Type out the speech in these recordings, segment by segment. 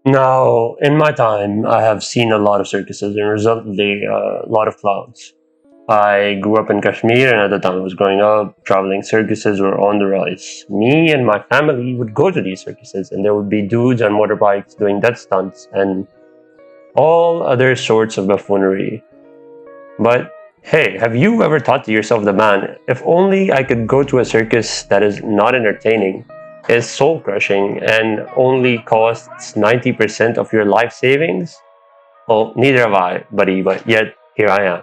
Now, in my time, I have seen a lot of circuses and resultantly a lot of clowns. I grew up in Kashmir, and at the time I was growing up, traveling circuses were on the rise. Me and my family would go to these circuses, and there would be dudes on motorbikes doing death stunts and all other sorts of buffoonery. But hey, have you ever thought to yourself, the man, if only I could go to a circus that is not entertaining, is soul crushing, and only costs 90% of your life savings? Well, neither have I, buddy, but yet here I am.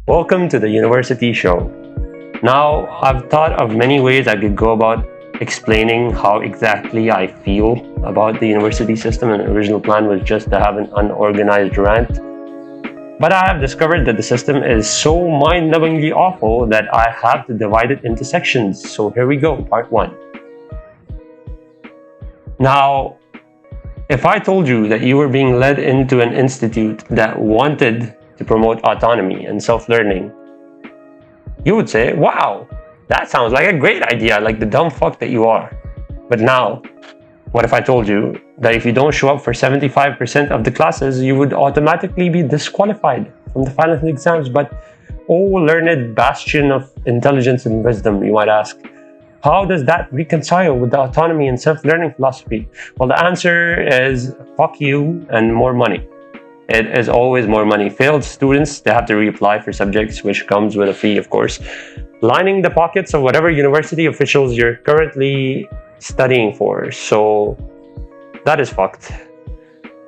Welcome to the University Show. Now, I've thought of many ways I could go about explaining how exactly I feel about the university system, and the original plan was just to have an unorganized rant. But I have discovered that the system is so mind-numbingly awful that I have to divide it into sections. So here we go, part one. Now, if I told you that you were being led into an institute that wanted to promote autonomy and self-learning, you would say, wow, that sounds like a great idea, like the dumb fuck that you are. But now, what if I told you that if you don't show up for 75% of the classes, you would automatically be disqualified from the final exams? But, oh, learned bastion of intelligence and wisdom, you might ask, how does that reconcile with the autonomy and self-learning philosophy? Well, the answer is fuck you and more money. It is always more money. Failed students, they have to reapply for subjects, which comes with a fee, of course, lining the pockets of whatever university officials you're currently studying for. So that is fucked.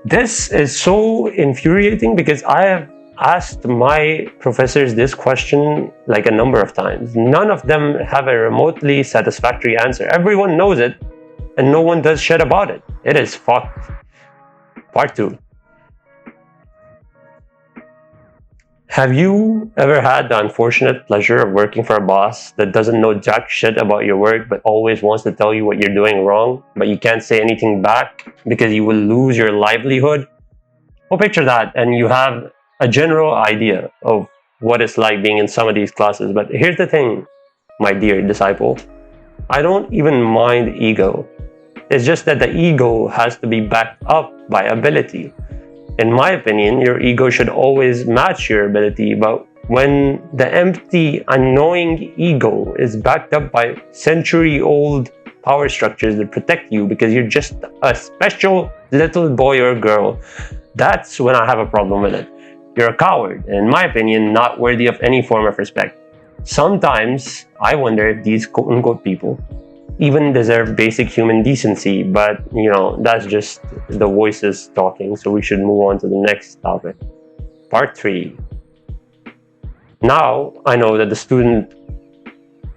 This is so infuriating because I have asked my professors this question like a number of times. None of them have a remotely satisfactory answer. Everyone knows it and no one does shit about it. It is fucked. Part two. Have you ever had the unfortunate pleasure of working for a boss that doesn't know jack shit about your work but always wants to tell you what you're doing wrong, but you can't say anything back because you will lose your livelihood? Well, picture that, and you have a general idea of what it's like being in some of these classes. But here's the thing, my dear disciple. I don't even mind ego. It's just that the ego has to be backed up by ability. In my opinion, your ego should always match your ability, but when the empty, annoying ego is backed up by century-old power structures that protect you because you're just a special little boy or girl, that's when I have a problem with it. You're a coward, in my opinion, not worthy of any form of respect. Sometimes I wonder if these quote-unquote people even deserve basic human decency, but that's just the voices talking, so we should move on to the next topic. Part 3. Now I know that the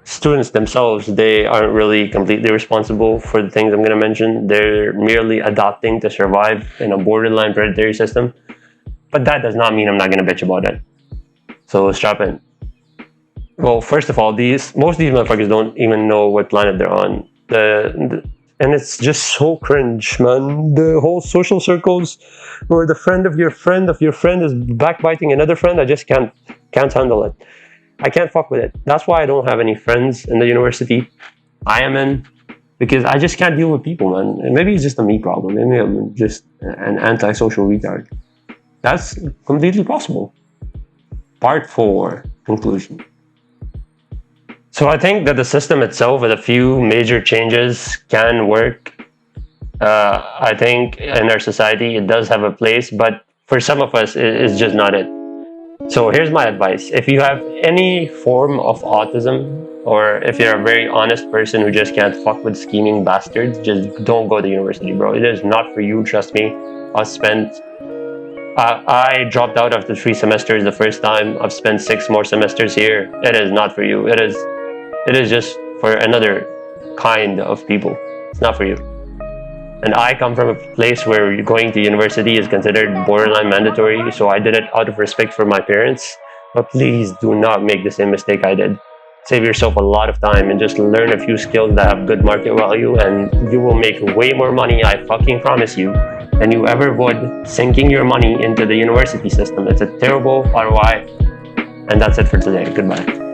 students themselves, they aren't really completely responsible for the things I'm going to mention. They're merely adapting to survive in a borderline predatory system, but that does not mean I'm not going to bitch about it. So strap in. Well, first of all, most of these motherfuckers don't even know what planet they're on. And it's just so cringe, man. The whole social circles where the friend of your friend is backbiting another friend, I just can't handle it. I can't fuck with it. That's why I don't have any friends in the university I am in, because I just can't deal with people, man. And maybe it's just a me problem. Maybe I'm just an antisocial retard. That's completely possible. Part 4, conclusion. So I think that the system itself, with a few major changes, can work. I think in our society it does have a place, but for some of us it's just not it. So here's my advice. If you have any form of autism, or if you're a very honest person who just can't fuck with scheming bastards, just don't go to university, bro. It is not for you, trust me. I dropped out after 3 semesters the first time. I've spent 6 more semesters here. It is not for you. It is just for another kind of people. It's not for you. And I come from a place where going to university is considered borderline mandatory, so I did it out of respect for my parents. But please do not make the same mistake I did. Save yourself a lot of time and just learn a few skills that have good market value, and you will make way more money, I fucking promise you, than you ever would sinking your money into the university system. It's a terrible ROI. And that's it for today. Goodbye.